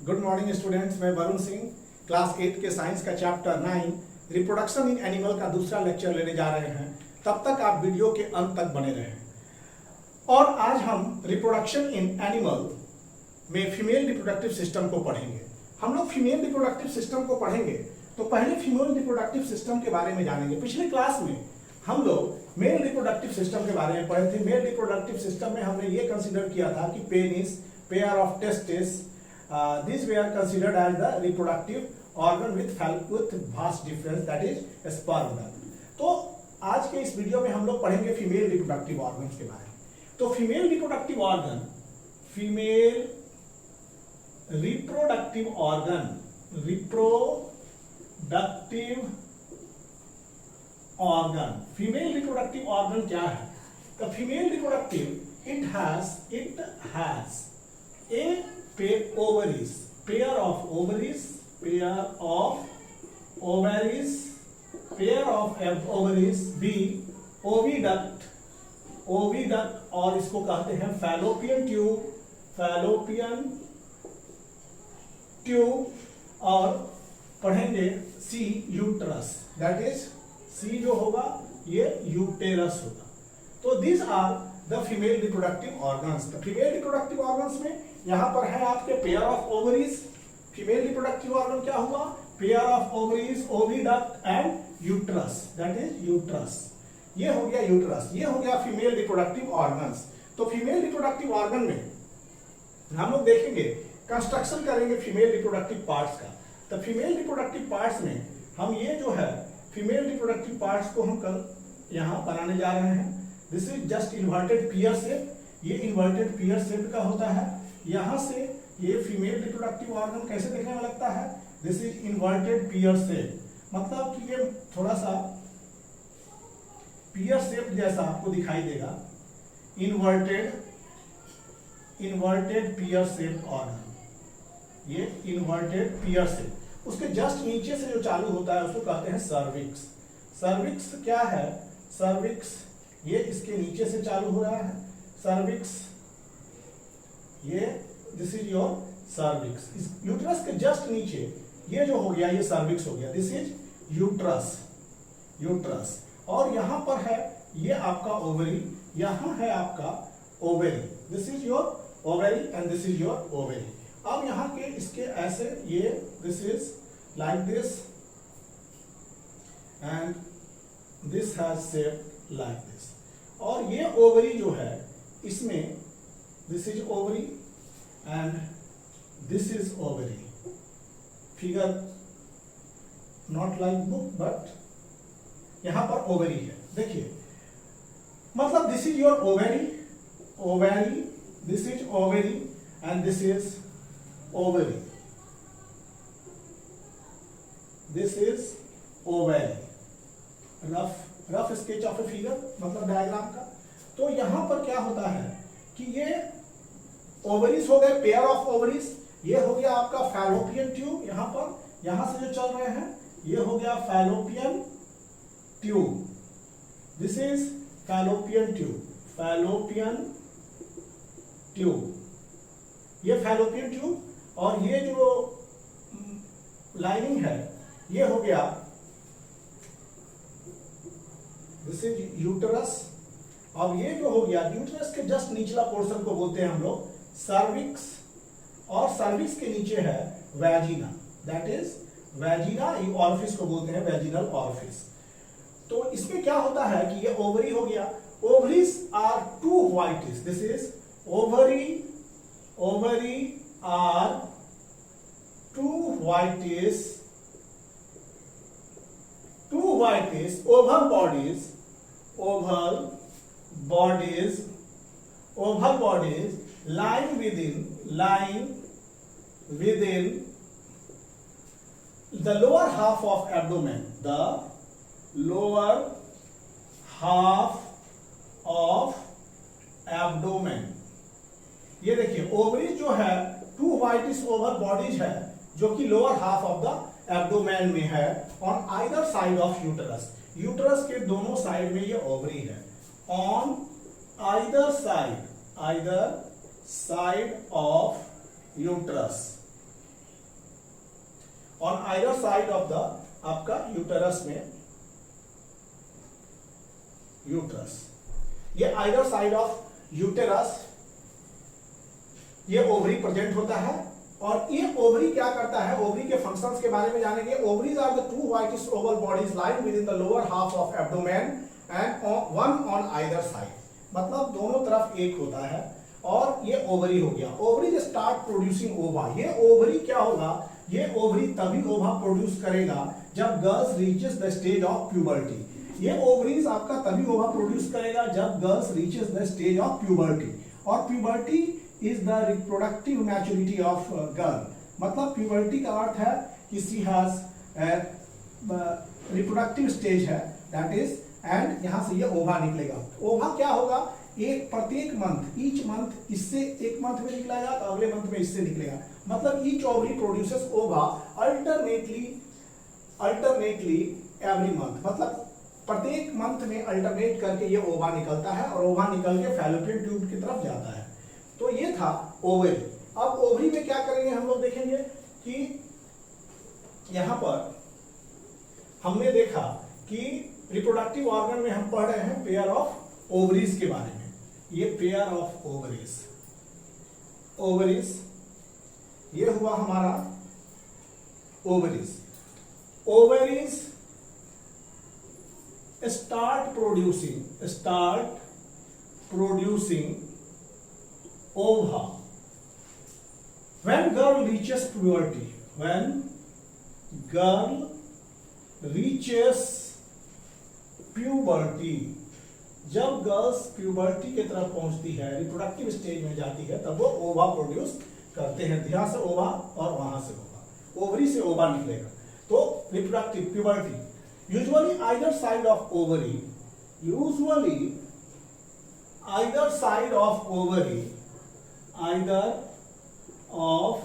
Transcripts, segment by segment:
Good morning students, मैं Varun Singh class 8 के science का चैप्टर 9 रिप्रोडक्शन इन एनिमल का दूसरा लेक्चर लेने जा रहे हैं। तब तक आप वीडियो के अंत तक बने रहें। और आज हम रिप्रोडक्शन इन एनिमल में फीमेल रिप्रोडक्टिव सिस्टम को पढ़ेंगे। हम लोग फीमेल रिप्रोडक्टिव सिस्टम को पढ़ेंगे तो पहले फीमेल रिप्रोडक्टिव सिस्टम के बारे में जानेंगे। पिछले क्लास में हम लोग मेल रिप्रोडक्टिव सिस्टम के बारे में पढ़े थे। मेल रिप्रोडक्टिव सिस्टम में हमने ये कंसीडर किया था कि penis, pair of testis, these were considered as the reproductive organ with vast difference, that is sperm duct. तो आज के इस वीडियो में हम लोग पढ़ेंगे फीमेल रिप्रोडक्टिव ऑर्गन्स के बारे में। तो female reproductive organ, female reproductive organ, female reproductive organ क्या है? The female reproductive, it has a ovaries, pair of ovaries, B, oviduct, और इसको कहते हैं फैलोपियन ट्यूब, और पढ़ेंगे C, uterus, that is C जो होगा ये यूटेरस होगा। तो these are the female reproductive organs। तो फीमेल रिप्रोडक्टिव ऑर्गन्स में यहां पर है आपके pair of ovaries. Female reproductive organ क्या हुआ? Pair of ovaries, oviduct and uterus, that is uterus. ये हो गया यूट्रस, ये हो गया फीमेल रिप्रोडक्टिव ऑर्गन्स। तो फीमेल रिप्रोडक्टिव ऑर्गन में हम लोग देखेंगे, कंस्ट्रक्शन करेंगे फीमेल रिप्रोडक्टिव पार्ट्स का। तो फीमेल रिप्रोडक्टिव पार्ट्स में हम ये जो है फीमेल रिप्रोडक्टिव पार्ट्स को हम कल यहां बनाने जा रहे हैं। This is just inverted peer shape. ये इन्वर्टेड पियर शेप का होता है। यहां से ये फीमेल रिप्रोडक्टिव ऑर्गन कैसे देखने में लगता है? This is inverted peer shape, मतलब कि ये थोड़ा सा पियर शेप जैसा आपको दिखाई देगा। इन्वर्टेड पियर शेप ऑर्गन, ये इन्वर्टेड पियर शेप। उसके जस्ट नीचे से जो चालू होता है उसको कहते हैं सर्विक्स। सर्विक्स क्या है? सर्विक्स ये इसके नीचे से चालू हो रहा है, सर्विक्स, ये दिस इज योर सर्विक्स। इस यूट्रस के जस्ट नीचे ये जो हो गया ये सर्विक्स हो गया, दिस इज यूट्रस। और यहां पर है ये आपका ओवरी, यहां है आपका ovary, this is your ovary and this is your ovary. अब यहां के इसके ऐसे ये this is like this and this has shape like this. और ये ओवरी जो है इसमें this is ovary and this is ovary. Figure not like book but यहां पर ओवरी है, देखिए, मतलब this is your ovary, this is ovary and this is ovary, this is ovary. Rough sketch of a figure, मतलब diagram का। तो यहां पर क्या होता है कि ये ओवरीज हो गए, पेयर ऑफ ओवरीज। ये हो गया आपका फैलोपियन ट्यूब, यहां पर यहां से जो चल रहे हैं ये हो गया fallopian tube, this is fallopian tube, ये फैलोपियन ट्यूब। और ये जो लाइनिंग है ये हो गया दिस इज यूटरस। अब ये जो हो गया यूटरस के जस्ट निचला पोर्शन को बोलते हैं हम लोग सर्विक्स, और सर्विक्स के नीचे है वैजिना, दैट इज वैजिना, ऑरिफिस को बोलते हैं वैजिनल ऑरिफिस। तो इसमें क्या होता है कि ये ओवरी हो गया। Ovaries are two whitish, this is ovary are two whitish oval bodies lying within the lower half of abdomen, the lower half of abdomen। ये देखिए ओवरी जो है टू व्हाइटिश ओवल बॉडीज है जो कि lower half of the abdomen में है, on either side of uterus. Uterus के दोनों साइड में ये ओवरी है, on either side of uterus। On either side of the आपका यूटेरस में, यूट्रस, ये आइदर साइड ऑफ यूटेरस ये ओवरी प्रेजेंट होता है। और ये ओवरी क्या करता है, ओवरी के फंक्शंस के बारे में जानेंगे। Ovaries are the two whitish oval bodies lying within the lower half of abdomen and one on either side, मतलब दोनों तरफ एक होता है और ये ओवरी हो गया। ओवरी स्टार्ट प्रोड्यूसिंग ओवा, ये ओवरी क्या होगा, ये ओवरी तभी ओवा प्रोड्यूस करेगा जब girls reaches the stage of puberty. ये ओवरीज आपका तभी ओवा प्रोड्यूस करेगा जब girls reaches the stage of puberty. और puberty is the reproductive maturity of girl, मतलब प्यूबर्टी का अर्थ है कि शी हैज रिप्रोडक्टिव स्टेज है, दैट इज, एंड यहां से ये ओवा निकलेगा। ओवा क्या होगा, एक प्रत्येक मंथ, ईच मंथ, इससे एक मंथ में निकलेगा तो अगले मंथ में इससे निकलेगा, मतलब ईच ओवरी प्रोड्यूसेस ओवा अल्टरनेटली एवरी मंथ, मतलब प्रत्येक मंथ में अल्टरनेट करके ये ओवा निकलता है और ओवा निकल के फैलोपियन ट्यूब की तरफ जाता है। तो ये था ओवरी। अब ओवरी में क्या करेंगे हम लोग, देखेंगे कि यहां पर हमने देखा कि रिप्रोडक्टिव ऑर्गन में हम पढ़ रहे हैं पेयर ऑफ ओवरीज के बारे में। ये पेयर ऑफ ओवरीज, ओवरीज ये हुआ हमारा ovaries. Ovaries start producing ova when girl reaches puberty, when girl reaches puberty, जब गर्ल्स प्यूबर्टी की तरफ पहुंचती है, रिप्रोडक्टिव स्टेज में जाती है, तब वो ओवा प्रोड्यूस करते हैं। ध्यान से ओवा और वहां से ओवा, ओवरी से ओवा निकलेगा। तो reproductive puberty, usually either side of ovary, usually either side of ovary, either of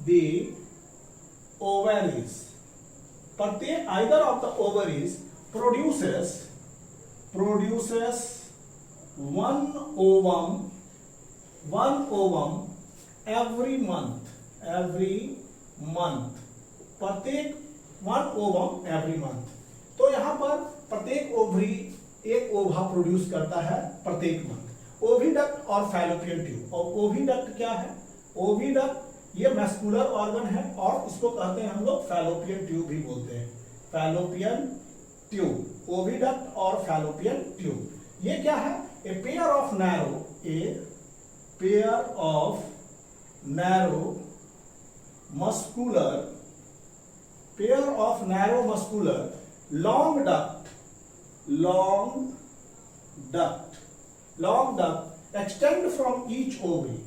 the ovaries, प्रत्येक either of the ovaries produces one ovum every month, प्रत्येक one ovum every month। तो यहां पर प्रत्येक ओवरी एक ओवा प्रोड्यूस करता है प्रत्येक मंथ। ओविडक्ट और फैलोपियन ट्यूब, और ओविडक्ट क्या है, ओविडक्ट ये मस्कुलर ऑर्गन है और इसको कहते हैं हम लोग फैलोपियन ट्यूब भी बोलते हैं, फैलोपियन ट्यूब, ओविडक्ट और फैलोपियन ट्यूब। ये क्या है, a pair of narrow muscular long duct extend from each ovary,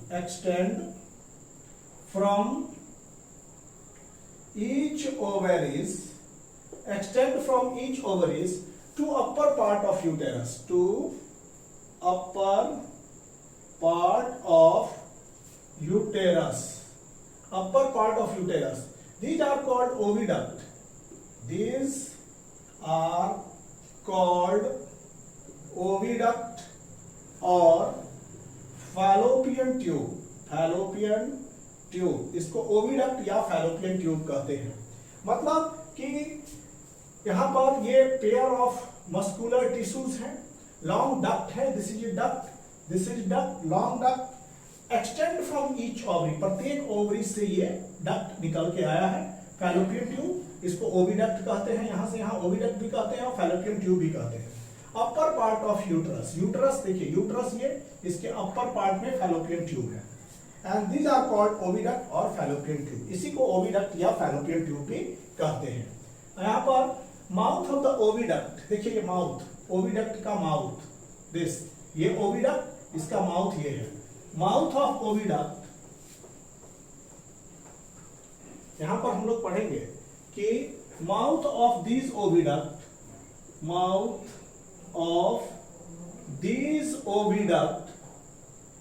to upper part of uterus, upper part of uterus. These are called oviduct. और fallopian tube, इसको oviduct या fallopian tube कहते हैं। मतलब कि यहां पर ये पेयर ऑफ मस्कुलर टिश्यूज हैं, लॉन्ग डक्ट है, this is duct, long duct extend from each ovary, प्रत्येक ओवरी से ये डक्ट निकल के आया है। फैलोपियन ट्यूब इसको ओविडक्ट कहते हैं, यहां से यहां ओविडक्ट भी कहते हैं और फैलोपियन ट्यूब भी कहते हैं। अपर पार्ट ऑफ यूट्रस देखिए, यूट्रस ये इसके अपर पार्ट में फैलोपियन ट्यूब है, and these are called oviduct और फैलोपियन ट्यूब। इसी को ओविडक्ट या फैलोपियन ट्यूब भी कहते हैं। यहाँ पर माउथ ऑफ द ओविडक्ट देखिए, ये माउथ, ओविडक्ट का माउथ, दिस, ये ओविडक्ट, इसका माउथ ये है। माउथ ऑफ ओविडक्ट, यहां पर हम लोग पढ़ेंगे कि mouth of these oviduct,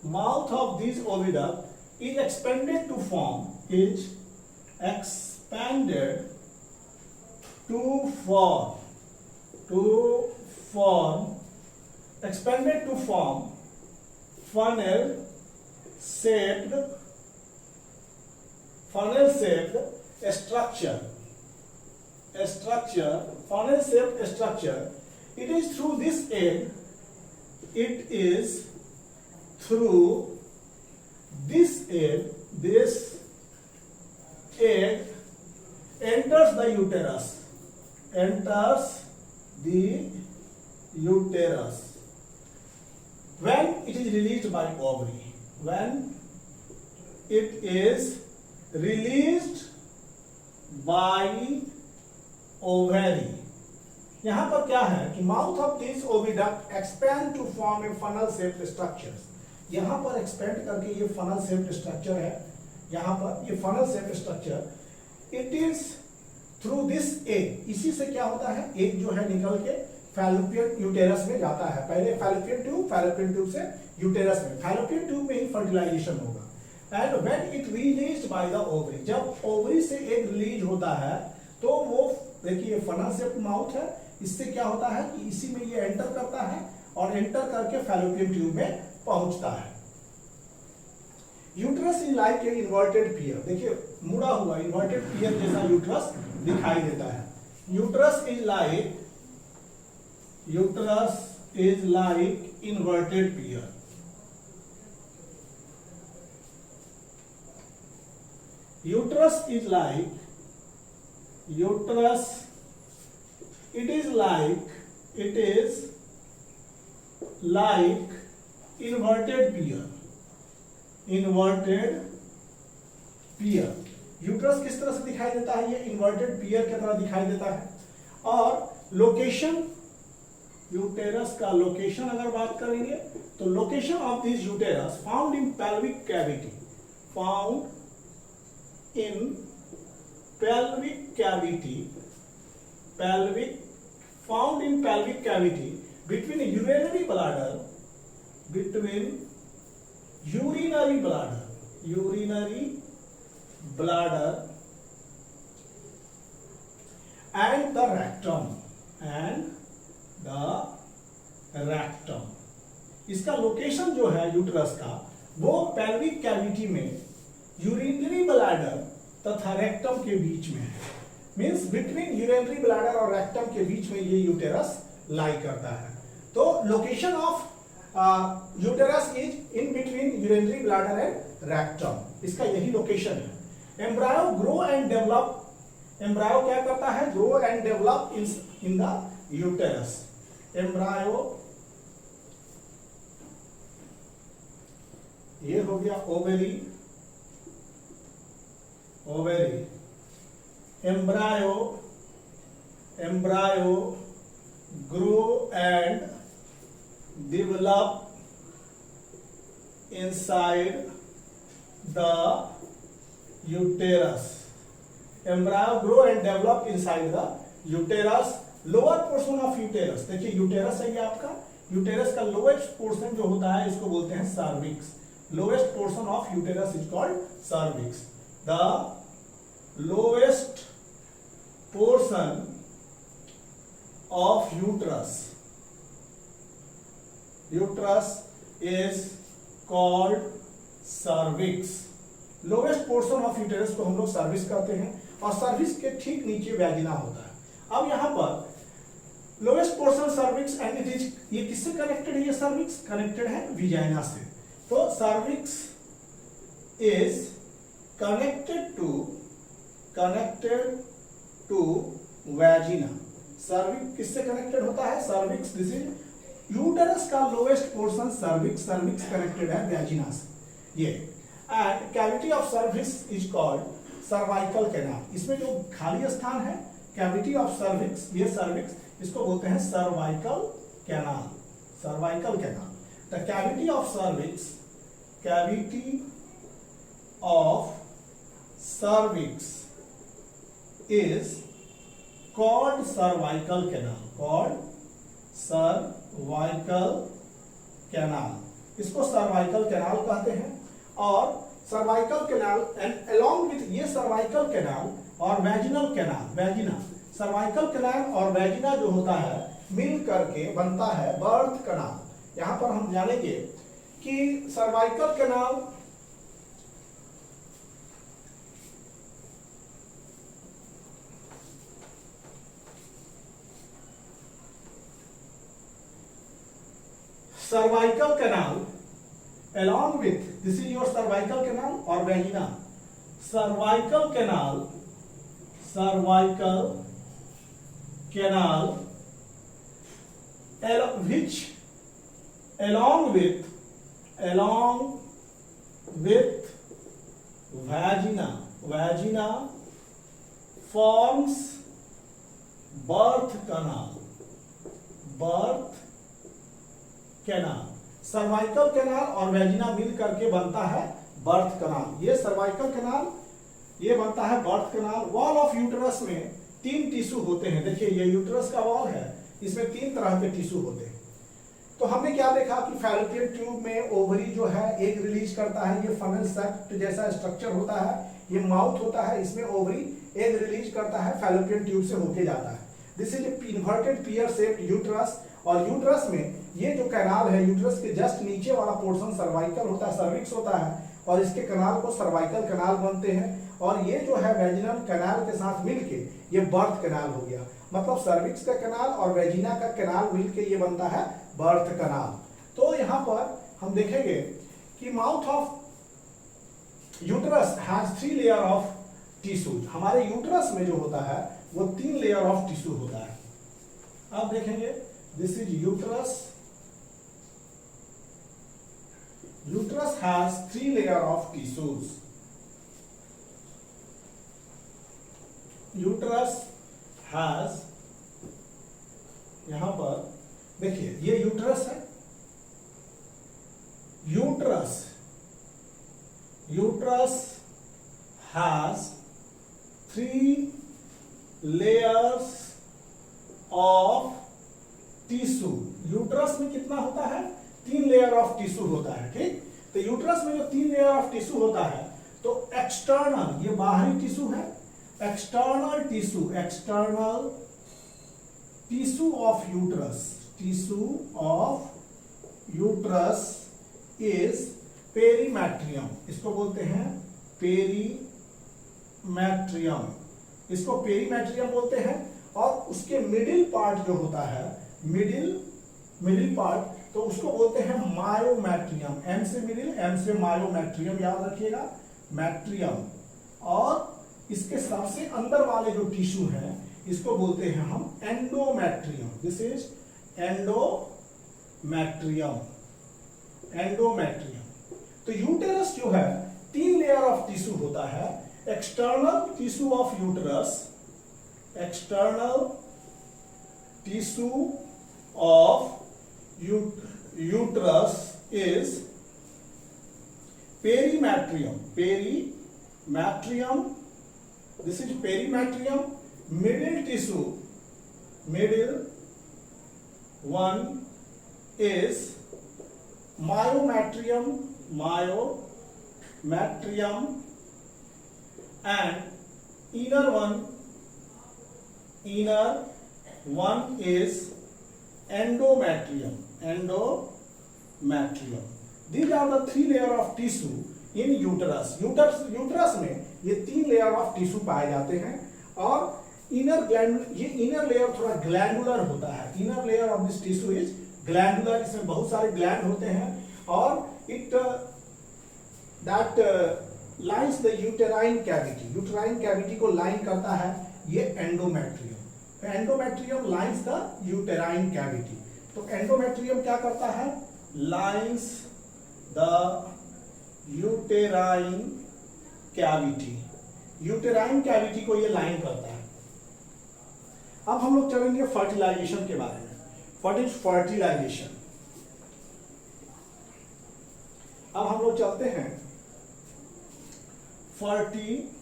mouth of these oviduct is expanded to form funnel shaped structure, funnel shaped structure, it is through this egg, it is through this egg enters the uterus when it is released by ovary. When it is released by ovary. यहां पर क्या है कि mouth of this oviduct expand to form a funnel shaped structures. यहां पर expand करके ये funnel shaped structure है. यहां पर ये funnel shaped structure it is through this egg. इसी से क्या होता है, एग जो है निकल के फैलोपियन यूटेरस में जाता है. पहले फैलोपियन ट्यूब से यूटेरस में, फैलोपियन ट्यूब में ही फर्टिलाइजेशन होगा. And when it released by the ovary, जब ओवरी से एग रिलीज होता है तो वो देखिए फनल शेप्ड माउथ है. इससे क्या होता है कि इसी में ये एंटर करता है और एंटर करके फैलोपियन ट्यूब में पहुंचता है. Uterus is like a inverted pear. देखिए मुड़ा हुआ इन्वर्टेड पियर जैसा यूट्रस दिखाई देता है. Uterus is like inverted pear. Uterus is like inverted pear. Uterus किस तरह से दिखाई देता है, ये इन्वर्टेड पियर की तरह दिखाई देता है. और लोकेशन, यूटेरस का लोकेशन अगर बात करेंगे तो location of this uterus found in pelvic cavity, found in pelvic cavity between urinary bladder and the rectum. इसका लोकेशन जो है यूट्रस का वो पेल्विक कैविटी में यूरिनरी ब्लैडर तथा रेक्टम के बीच में है. मींस बिटवीन यूरिनरी ब्लैडर और रेक्टम के बीच में ये यूटेरस लाई करता है. तो location of uterus is in between urinary bladder and rectum. इसका यही लोकेशन है. Embryo grow and develop. Embryo क्या करता है, grow and develop in the uterus. Embryo, ये हो गया ovary. Embryo grow and develop inside the uterus. Embryo grow and develop inside the uterus. Lower portion of uterus, देखिए uterus है ये आपका. यूटेरस का लोएस्ट पोर्शन जो होता है इसको बोलते हैं cervix. Lowest portion of uterus is called cervix. The lowest portion of uterus is called cervix. Lowest portion of uterus को हम लोग सर्विक्स कहते हैं और सर्विक्स के ठीक नीचे वैजिना होता है. अब यहां पर lowest portion cervix and it is, ये किससे कनेक्टेड है, ये सर्विक्स कनेक्टेड है विजाइना से. तो cervix is connected to vagina. Cervix किससे कनेक्टेड होता है, सर्विक्स. दिस इज यूटेरस का lowest portion cervix. Cervix connected है वैजिना से ये. And cavity of cervix is called cervical canal. इसमें जो खाली स्थान है कैविटी ऑफ सर्विक्स, ये सर्विक्स, इसको बोलते हैं cervical canal. Cervical canal. The cavity of cervix is called cervical canal. इसको सर्वाइकल कैनाल कहते हैं. और cervical canal and along with ये सर्वाइकल कैनाल और वैजिनल कैनाल, वैजिना, सर्वाइकल कैनाल और वैजिना जो होता है मिल करके बनता है बर्थ कैनाल. यहां पर हम जानेंगे कि cervical canal cervical canal along with, this is your cervical canal or vagina, cervical canal which along with vagina forms birth canal. Cervical canal और वेजिना मिल करके बनता है बर्थ कनाल। ये सर्वाइकल कैनाल ये बनता है birth canal. Wall of uterus में 3 tissue होते हैं। देखिए ये यूटरस का वॉल है, इसमें 3 तरह के टिश्यू होते हैं। तो हमने क्या देखा कि फैलोपियन ट्यूब में ओवरी जो है एग रिलीज करता है, ये फनल सेक्ट जैसा स्ट्रक्चर होता है, ये माउथ होता है, इसमें ओवरी एग रिलीज करता है, फैलोपियन ट्यूब से होके जाता है। This is inverted pear shaped uterus. और यूटरस में ये जो कैनाल है, यूटरस के जस्ट नीचे वाला पोर्शन सर्वाइकल होता है, सर्विक्स होता है, और इसके कैनाल को सर्वाइकल कैनाल बनते हैं। और ये जो है वेजिनल कैनाल के साथ मिलके ये बर्थ कैनाल हो गया। मतलब सर्विक्स का कैनाल और वेजिना का कैनाल मिलके ये बनता है बर्थ कैनाल। तो यहाँ पर हम देखेंगे कि mouth of uterus has 3 layer of tissues. हमारे यूटरस में जो होता है वो 3 लेयर ऑफ टिश्यू होता है। अब देखेंगे, this is uterus. Uterus has 3 layer of tissues. Uterus has, यहां पर देखिए ये यूटरस है। Uterus has 3 layers of tissue. Uterus में कितना होता है? 3 लेयर ऑफ टिश्यू होता है। ठीक, तो यूटरस में जो 3 लेयर ऑफ टिश्यू होता है, तो एक्सटर्नल, ये बाहरी टिश्यू है, external tissue of uterus is perimetrium. इसको बोलते हैं पेरीमेट्रियम, इसको पेरीमेट्रियम बोलते हैं। और उसके मिडिल पार्ट जो होता है, मिडिल पार्ट, तो उसको बोलते हैं मायोमेट्रियम। एम से मिडिल, एम से मायोमेट्रियम, याद रखिएगा, मैट्रियम। और इसके सबसे अंदर वाले जो टिश्यू हैं इसको बोलते हैं हम एंडोमेट्रियम। This is endometrium. तो यूटेरस जो है 3 लेयर ऑफ टिश्यू होता है। External tissue of uterus, external tissue of uterus is perimetrium. This is perimetrium. Middle tissue, middle one is myometrium, and inner one is endometrium. These are the 3 layer of tissue in uterus में ये 3 layer of tissue पाए जाते हैं। और ये inner layer थोड़ा glandular होता है। Inner layer of this tissue is glandular, इसमें बहुत सारे ग्लैंड होते हैं। और it that lines the uterine cavity. Uterine cavity को लाइन करता है ये endometrium. Endometrium lines the uterine cavity. तो एंडोमेट्रियम क्या करता है? Lines the uterine cavity. Uterine cavity को ये लाइन करता है। अब हम लोग चलेंगे फर्टिलाइजेशन के बारे में। What is fertilization? अब हम लोग चलते हैं fertilization.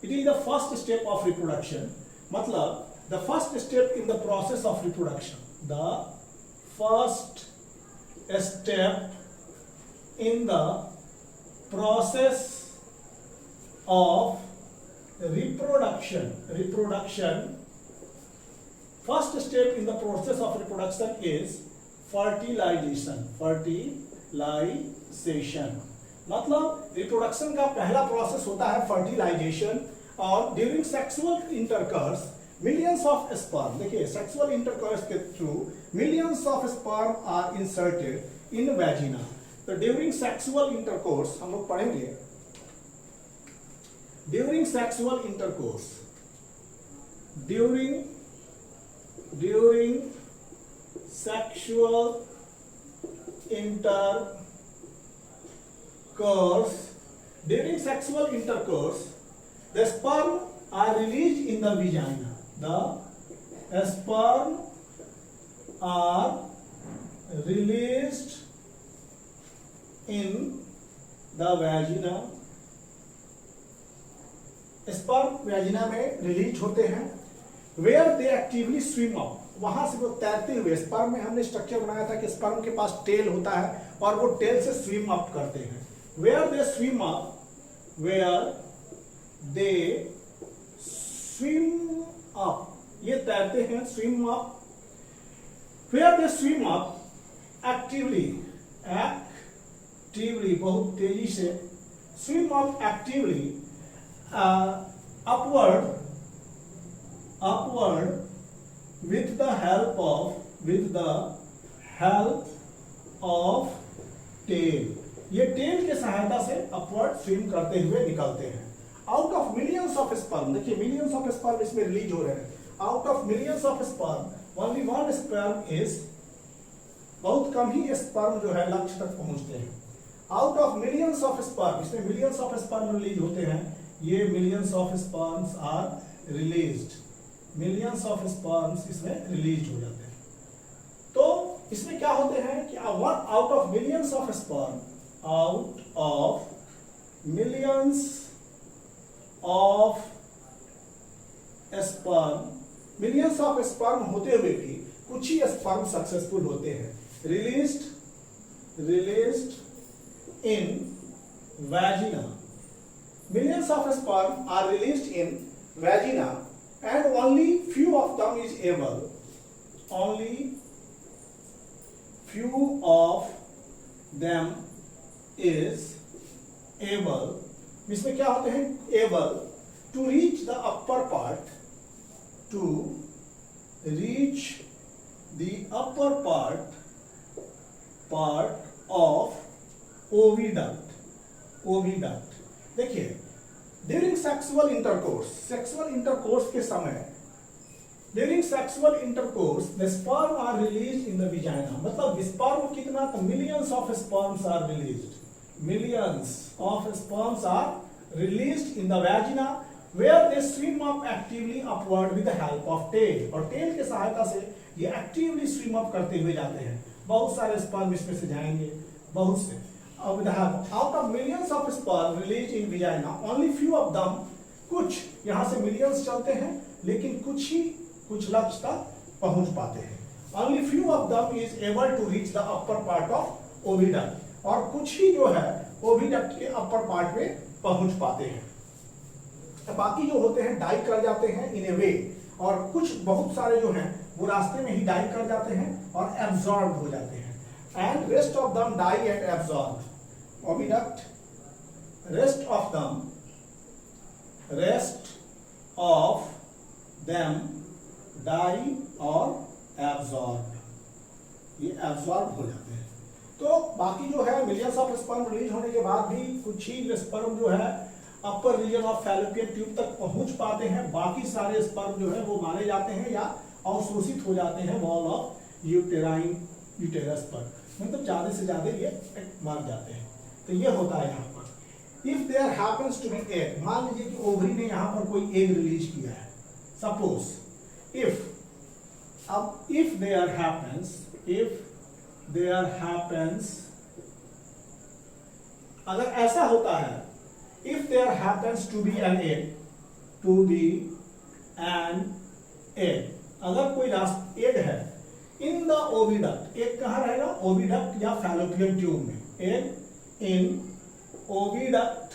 It is the first step of reproduction. मतलब the first step in the process of reproduction. The first step in the process of reproduction. First step in the process of reproduction is fertilization. मतलब reproduction का पहला process होता है fertilization. और during sexual intercourse millions of sperm, देखिए sexual intercourse के through millions of sperm are inserted in vagina. तो during sexual intercourse हम लोग पढ़ेंगे, during sexual intercourse, during sexual intercourse, during sexual intercourse the sperm are released in the vagina, the sperm are released in the vagina, sperm vagina में release होते हैं, where they actively swim up, वहां से वो तैरते हुए, sperm में हमने स्ट्रक्चर बनाया था कि स्पर्म के पास टेल होता है और वो टेल से स्विम अप करते हैं, where they swim up, where they swim up, ये तैरते हैं, swim up, where they swim up actively, actively बहुत तेजी से, swim up actively upward with the help of tail, ये टेल के सहायता से अपवर्ड स्विम करते हुए निकलते हैं। Out of millions of sperm, देखिए मिलियंस ऑफ स्पर्म इसमें रिलीज हो रहे हैं, out of millions of sperm only one sperm is, बहुत कम ही स्पर्म जो है लक्ष्य तक पहुंचते हैं। Out of millions of sperm, इसमें मिलियंस ऑफ स्पर्म रिलीज होते हैं, ये millions of sperms are released, millions of sperms इसमें रिलीज हो जाते हैं। तो इसमें क्या होते हैं कि out of millions of sperm, out of millions of sperm, millions of sperm होते हुए भी कुछ ही स्पर्म सक्सेसफुल होते हैं, released in vagina, millions of sperm are released in vagina and only few of them is able, only few of them is able, इसमें क्या होते हैं, able to reach the upper part, to reach the upper part of oviduct। देखिए during sexual intercourse, sexual intercourse के समय, during sexual intercourse the sperm are release in the vagina, मतलब sperm कितना, तो millions of sperms are released, millions of sperms are released in the vagina where they swim up actively upward with the help of tail, और tail के सहायता से ये actively swim up करते हुए जाते हैं, बहुत सारे स्पर्म इसमें से जाएंगे, बहुत से। Out of millions of sperm released in vagina, only few of them, कुछ यहाँ से मिलियंस चलते हैं लेकिन कुछ लक्ष्य तक पहुंच पाते हैं, only few of them is able to reach the upper part of oviduct, और कुछ ही जो है ओविडक्ट के अपर पार्ट में पहुंच पाते हैं, बाकी जो होते हैं डाई कर जाते हैं इन ए वे, और कुछ बहुत सारे जो हैं वो रास्ते में ही डाई कर जाते हैं और एब्जॉर्ब हो जाते हैं, and rest of them die and absorb, oviduct, rest of them die or absorb, ये absorb हो जाते हैं। तो बाकी जो है मिलियंस ऑफ स्पर्म रिलीज होने के बाद भी कुछ ही स्पर्म जो है अपर रीजन ऑफ फैलोपियन ट्यूब तक पहुंच पाते हैं, बाकी सारे स्पर्म जो है वो मारे जाते हैं या अवशोषित हो जाते हैं वॉल ऑफ यूटेरस पर, मतलब ज्यादा से ज्यादा ये मर जाते हैं। तो ये होता है यहाँ पर। If there happens to be egg, मान लीजिए कि ओवरी ने यहाँ पर कोई एग रिलीज किया है, सपोज इफ देयर हैपेंस, अगर ऐसा होता है, if there happens to be an egg, अगर कोई एग है इन द ओविडक्ट, एक कहाँ रहेगा, ओविडक्ट या फैलोपियन ट्यूब में, एग इन ओविडक्ट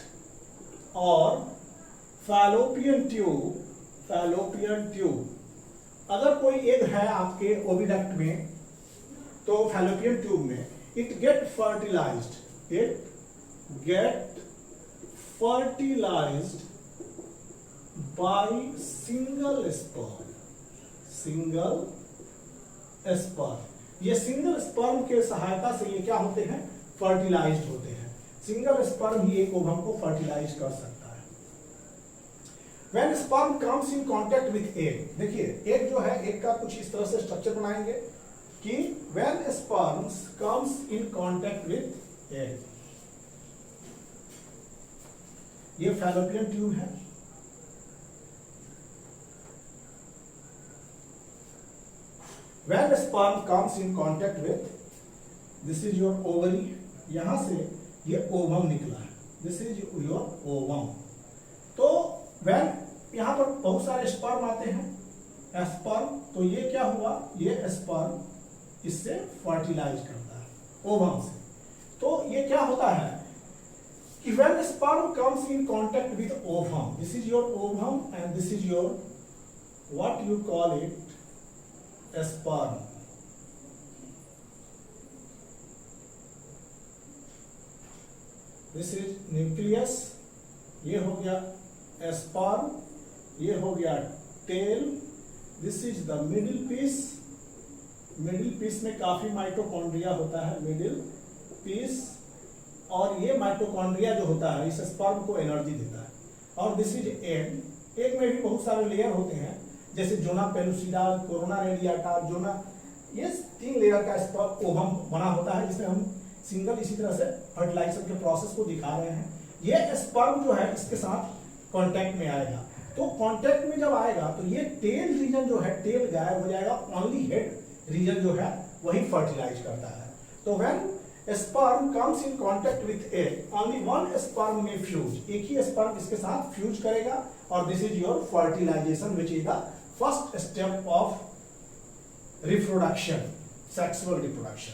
और फैलोपियन ट्यूब, अगर कोई एग है आपके ओविडक्ट में तो फैलोपियन ट्यूब में, it get fertilized by single sperm, single sperm. ये सिंगल स्पर्म के सहायता से ये क्या होते हैं, फर्टिलाइज्ड होते हैं। सिंगल स्पर्म ही एक ओवम को फर्टिलाइज कर सकता है। When sperm comes in contact with egg, देखिए एग जो है, एग का कुछ इस तरह से स्ट्रक्चर बनाएंगे कि when sperm comes in contact with egg, ये फैलोपियन ट्यूब है, when sperm comes in contact with, this is your ovary, यहां से ये ओवम निकला है, दिस इज योर ओवम। तो when यहां पर बहुत सारे स्पर्म आते हैं, स्पर्म, तो ये क्या हुआ, ये स्पर्म इससे फर्टिलाइज करता है ओवम से। तो ये क्या होता है कि when sperm comes in contact with ovum, this is your ovum and this is your, what you call it, sperm। This is nucleus, ये हो गया स्पर्म, ये हो गया tail, this is the middle piece. Middle piece में काफी mitochondria होता है, मिडिल पीस, और ये माइटोकॉन्ड्रिया जो होता है इस स्पर्म को एनर्जी देता है। और दिस इज एग। एग में भी बहुत सारे लेयर होते हैं, जैसे जोना पेलुसिडा, कोरोना रेडियाटा, जोना, ये 3 लेयर का स्पर्म ओवम बना होता है, जिसमें हम सिंगल इसी तरह से फर्टिलाइजेशन के प्रोसेस को दिखा रहे हैं। ये स्पर्म जो है इसके साथ कांटेक्ट में आएगा, तो कांटेक्ट में जब आएगा तो ये टेल रीजन जो है, टेल गायब हो जाएगा, ओनली हेड रीजन जो है वही फर्टिलाइज करता है। तो when sperm comes in contact with egg, only one sperm may fuse, एक ही स्पर्म इसके साथ फ्यूज करेगा, और this is your fertilization which is the first step of reproduction, sexual reproduction.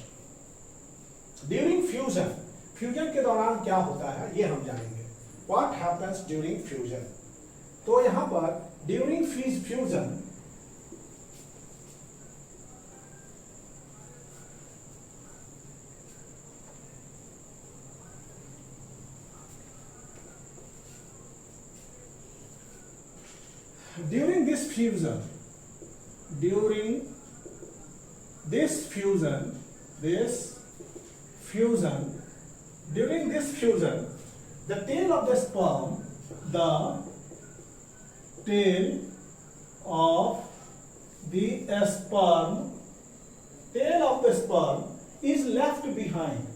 During fusion, fusion के दौरान क्या होता है ये हम जानेंगे, व्हाट हैपेंस ड्यूरिंग फ्यूजन। तो यहां पर during fusion during this fusion, during this fusion, the tail of the sperm, the tail of the sperm is left behind,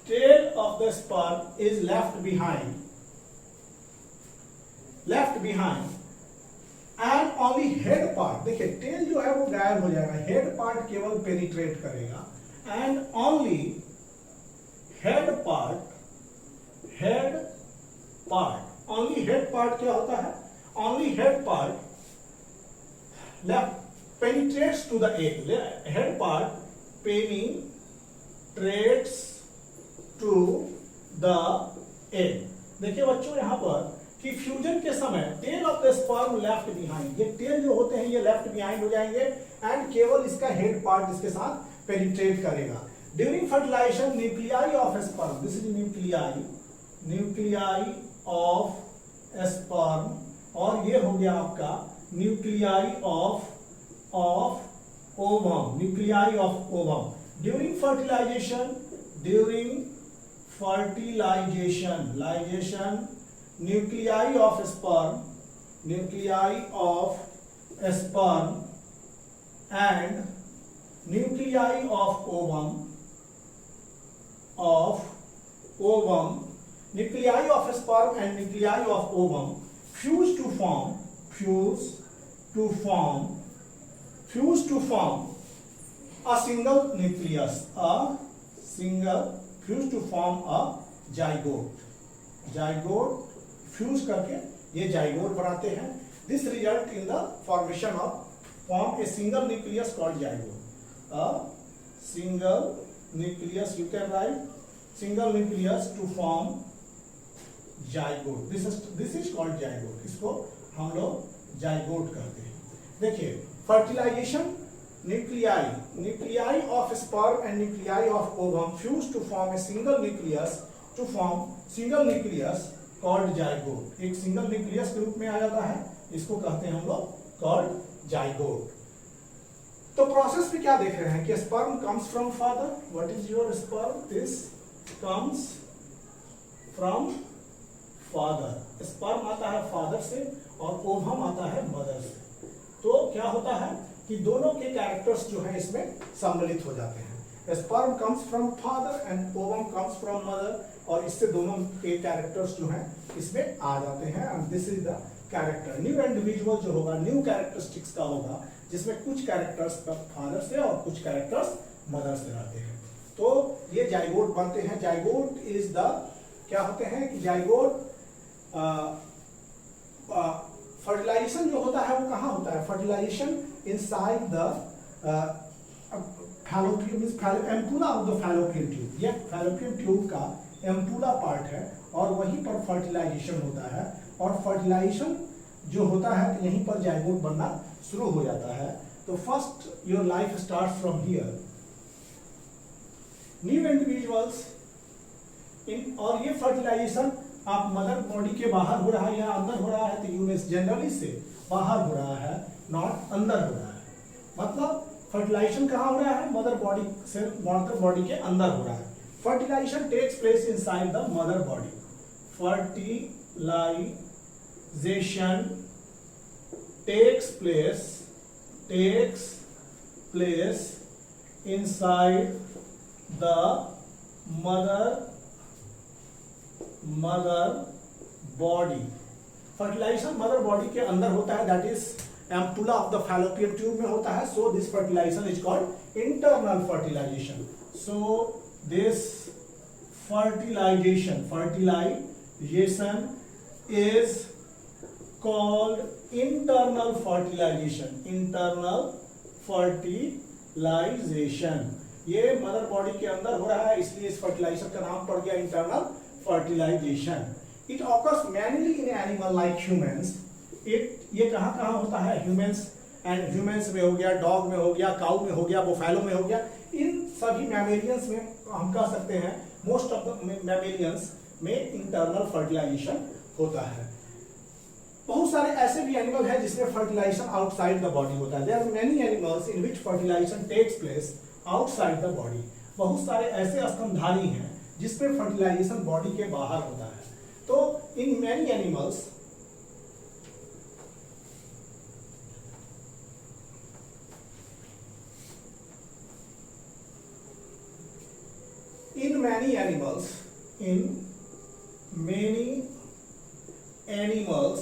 tail of the sperm is left behind, and only head part, देखिए tell जो है वो गायब हो जाएगा, head part केवल penetrate करेगा, and only head part, only head part क्या होता है, only head part left penetrates to the egg, head part penetrates to the egg. देखिए बच्चों यहां पर कि फ्यूजन के समय tail of the sperm left behind, ये टेल जो होते हैं ये लेफ्ट बिहाइंड हो जाएंगे, एंड केवल इसका हेड पार्ट इसके साथ पेनिट्रेट करेगा। During fertilization nuclei of sperm, this is nuclei of sperm, और ये हो गया आपका nuclei of ovum, nuclei of ovum. During fertilization, nuclei of sperm and nuclei of ovum, nuclei of sperm and nuclei of ovum fuse to form a single nucleus, fuse to form a zygote, fuse करके ये zygote बनाते हैं। This result in the formation of form a single nucleus called zygote, a single nucleus, you can write single nucleus to form zygote, this is called zygote, इसको हम लोग zygote कहते हैं। देखिए fertilization, nuclei of sperm and nuclei of ovum fuse to form a single nucleus, called zygote, एक single nucleus के रूप में आ जाता है, इसको कहते हैं हम लोग कॉल्ड जाइगोट। तो प्रोसेस में क्या देख रहे हैं कि sperm comes from father, what is your sperm, this comes from father, sperm आता है फादर से और ओवम आता है मदर से। तो क्या होता है कि दोनों के कैरेक्टर्स जो है इसमें सम्मिलित हो जाते हैं, sperm comes from father and ovum comes from mother, और इससे दोनों के कैरेक्टर्स जो हैं इसमें आ जाते हैं, and this is the character. New individual जो होगा न्यू कैरेक्टरिस्टिक्स का होगा, जिसमें कुछ कैरेक्टर्स फादर से और कुछ कैरेक्टर्स मदर से रहते हैं। तो ये जाइगोट बनते हैं। जाइगोट इज द क्या होते हैं कि जाइगोट फर्टिलाइजेशन जो होता है वो कहाँ होता है, fertilization inside the fallopian means ampulla of the fallopian tube. ये फैलोपियन ट्यूब का एम्पुला पार्ट है और वहीं पर फर्टिलाइजेशन होता है, और फर्टिलाइजेशन जो होता है तो यहीं पर जाइगोट बनना शुरू हो जाता है। तो first your life starts from here, new individuals in, और ये फर्टिलाइजेशन आप मदर बॉडी के बाहर हो रहा है या अंदर हो रहा है, तो यूनिस जनरली से बाहर हो रहा है, नॉट अंदर हो रहा है। मतलब फर्टिलाइजेशन कहाँ हो रहा है, मदर बॉडी से, मदर बॉडी के अंदर हो रहा है। Fertilization takes place inside the mother body, fertilization takes place inside the mother body। Fertilization mother body के अंदर होता है, that is ampulla of the fallopian tube में होता है। So this fertilization is called internal fertilization. So this fertilization is called internal fertilization। ये mother body के अंदर हो रहा है, इसलिए इस फर्टिलाइजेशन का नाम पड़ गया internal fertilization. It occurs mainly in animal like humans. ये कहाँ होता है, ह्यूमंस में हो गया, डॉग में हो गया, काउ में हो गया, बुफैलो में हो गया, इन सभी मैमेलियंस में हम कह सकते हैं मोस्ट ऑफ द मैमेलियंस में इंटरनल फर्टिलाइजेशन होता है। बहुत सारे ऐसे भी एनिमल हैं जिसमें फर्टिलाइजेशन आउटसाइड द बॉडी होता है। There are many animals in which fertilization takes place outside the body. बहुत सारे ऐसे स्तनधारी हैं जिसमें फर्टिलाइजेशन बॉडी के बाहर होता है। तो in many animals in many animals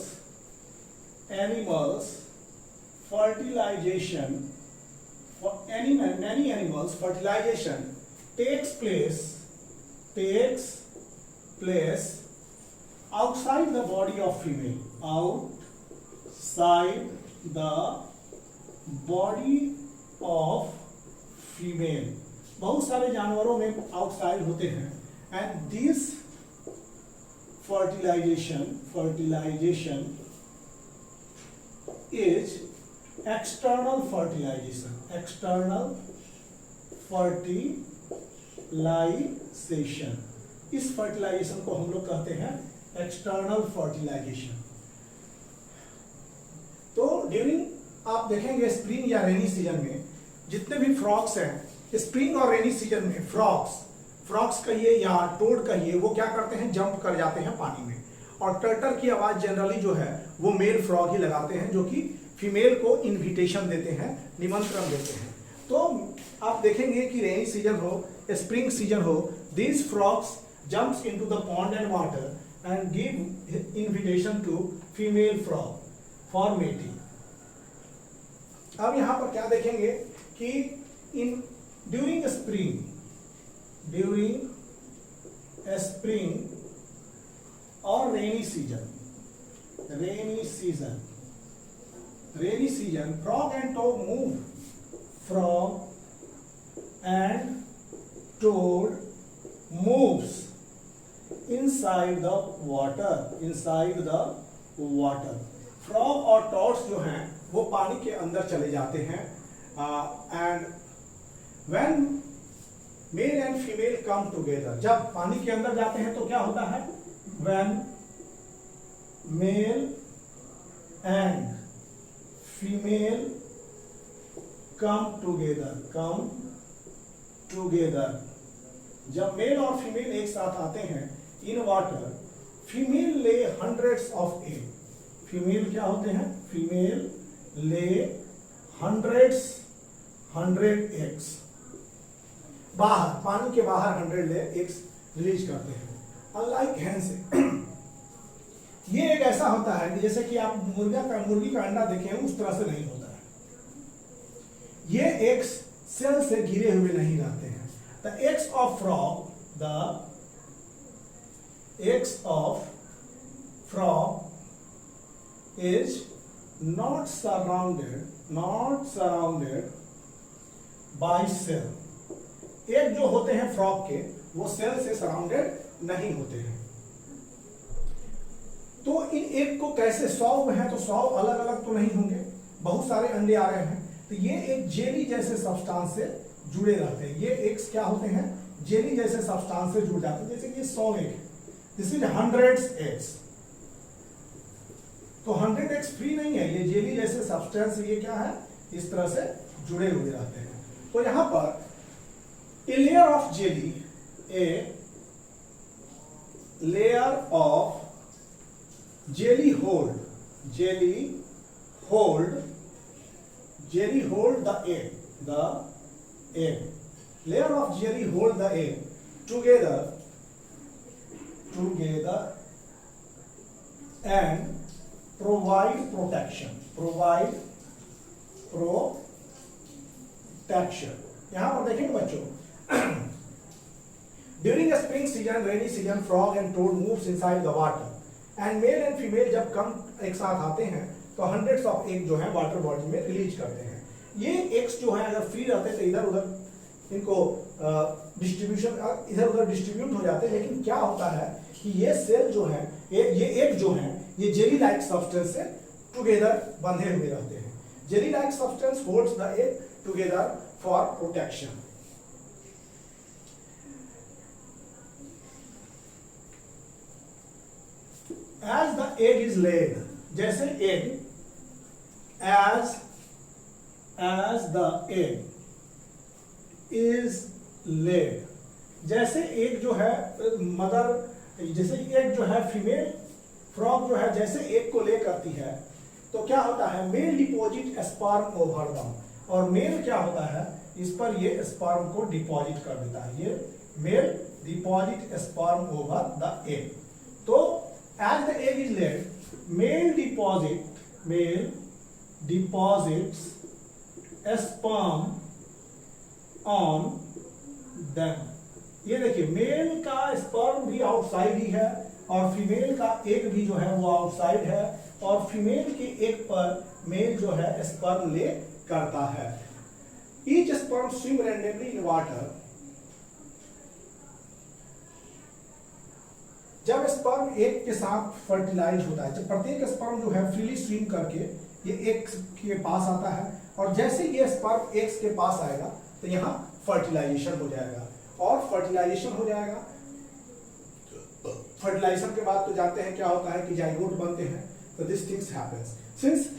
fertilization takes place outside the body of female, outside the body of female। बहुत सारे जानवरों में आउटसाइड होते हैं, and this fertilization is external fertilization. इस फर्टिलाइजेशन को हम लोग कहते हैं एक्सटर्नल फर्टिलाइजेशन। तो ड्यूरिंग आप देखेंगे स्प्रिंग या रेनी सीजन में जितने भी फ्रॉग्स हैं, स्प्रिंग और रेनी सीजन में फ्रॉग्स कहिए या टोड कहिए, वो क्या करते हैं, जंप कर जाते हैं पानी में। और टर्टल की आवाज जनरली जो है वो मेल फ्रॉग ही लगाते हैं, जो कि फीमेल को इनविटेशन देते हैं, निमंत्रण देते हैं। तो आप देखेंगे कि रेनी सीजन हो, स्प्रिंग सीजन हो, these frogs jumps into the pond and water and give invitation to female frog for mating. अब यहां पर क्या देखेंगे कि इन during spring or rainy season frog and toad move moves inside the water। Frog और toads जो हैं वो पानी के अंदर चले जाते हैं, and when male and female come together, जब पानी के अंदर जाते हैं तो क्या होता है, when male and female come together, जब मेल और फीमेल एक साथ आते हैं इन वाटर, फीमेल ले हंड्रेड्स ऑफ एग, फीमेल क्या होते हैं, फीमेल ले हंड्रेड एग्स, बाहर पानी के बाहर 100 ले एग्स रिलीज करते हैं। अनलाइक हैन से ये एक ऐसा होता है कि जैसे कि आप मुर्गी का अंडा देखें उस तरह से नहीं होता है, ये एग्स सेल से घिरे हुए नहीं रहते हैं। The eggs of frog is not surrounded by cell, egg जो होते हैं फ्रॉग के वो सेल से सराउंडेड नहीं होते हैं। तो इन एग को कैसे 100 है तो 100 अलग अलग तो नहीं होंगे, बहुत सारे अंडे आ रहे हैं, तो ये एक जेली जैसे सब्सटेंस से जुड़े रहते हैं। ये एग्स क्या होते हैं, जेली जैसे सब्सटेंस से जुड़ जाते हैं। जैसे कि 100 एग है, दिस इज 100 एग्स, तो 100 एग्स फ्री नहीं है, ये जेली जैसे सब्सटेंस ये क्या है, इस तरह से जुड़े हुए रहते हैं। तो यहां पर a layer of jelly, a layer of jelly hold the egg, layer of jelly hold the egg together and provide protection. यहां पर देखेंगे बच्चों, during the spring season, rainy season, frog and toad moves inside the water. And male and female जब कम एक साथ आते हैं तो हंड्रेड्स ऑफ एग जो है वाटर बॉडी में रिलीज करते हैं। ये एग्स जो है अगर फ्री रहते हैं तो इधर उधर इनको इधर उधर डिस्ट्रीब्यूट हो जाते हैं, लेकिन क्या होता है कि ये सेल जो है, ये एग जो है, ये जेली लाइक सब्सटेंस से टुगेदर बंधे हुए रहते हैं। Jelly like substance holds the egg together for protection. As the egg is laid, जैसे egg, as the egg is laid, जैसे egg जो है मदर, जैसे egg जो है फीमेल फ्रॉग जो है जैसे egg को ले करती है, तो क्या होता है, male deposit sperm over the, और मेल क्या होता है, इस पर ये स्पर्म को डिपॉजिट कर देता है, ये male deposit sperm over the egg. तो as the egg is laid, male deposits sperm on them। ये देखिए, मेल का स्पर्म भी आउटसाइड ही है और फीमेल का एग भी जो है वो आउटसाइड है, और फीमेल के एग पर मेल जो है स्पर्म ले करता है। Each sperm swim randomly in water। जब स्पर्म एग के साथ फर्टिलाइज होता है, जब प्रत्येक स्पर्म जो है फ्रीली स्विम करके ये एग के पास आता है, और जैसे ये स्पर्म एग्स के पास आएगा तो यहाँ फर्टिलाइजेशन हो जाएगा, और फर्टिलाइजेशन हो जाएगा, फर्टिलाइजेशन के बाद तो जानते हैं क्या होता है कि जाइगोट बनते हैं। तो this things happens since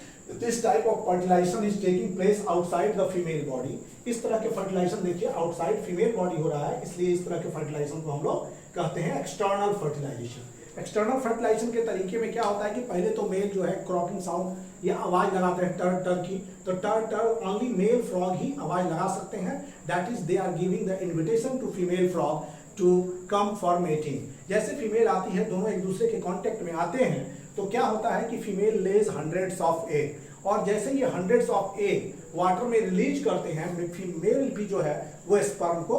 this type of fertilization is taking place outside the female body. इस तरह के फर्टिलाइजेशन देखिए आउटसाइड फीमेल बॉडी हो रहा है, इसलिए इस तरह के फर्टिलाइजेशन को हम लोग कहते हैं एक्सटर्नल फर्टिलाइजेशन। एक्सटर्नल फर्टिलाइजेशन के तरीके में क्या होता है कि पहले तो मेल जो है क्रॉकिंग साउंड या आवाज लगाते हैं टर टर की, तो टर टर ओनली मेल फ्रॉग ही आवाज लगा सकते हैं, that is they are giving the invitation to female frog to come for mating. जैसे फीमेल आती है, दोनों एक दूसरे के कांटेक्ट में आते हैं, तो क्या होता है कि female lays hundreds of egg, और जैसे ये हंड्रेड्स ऑफ एग वाटर में रिलीज करते हैं, फीमेल भी जो है वो स्पर्म को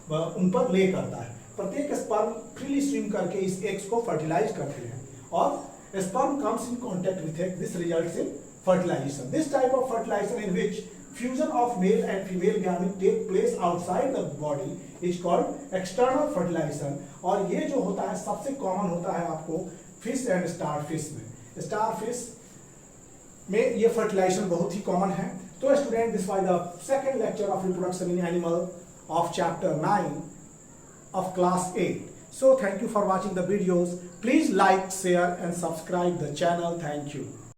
उन पर ले करता है। प्रत्येक स्पर्म फ्रीली स्विम करके इस एग्स को फर्टिलाइज करते हैं, और sperm comes in contact with egg, this results in fertilization. This type of fertilization in which fusion of male and female gamete take place outside the body is called external fertilization। और ये जो होता है सबसे common होता है आपको fish and starfish में। स्टारफिश में ये फर्टिलाइजेशन बहुत ही कॉमन है। तो student, this was the second lecture of reproduction in animal of chapter 9 of class 8। So thank you for watching the videos. Please like, share and subscribe the channel. Thank you.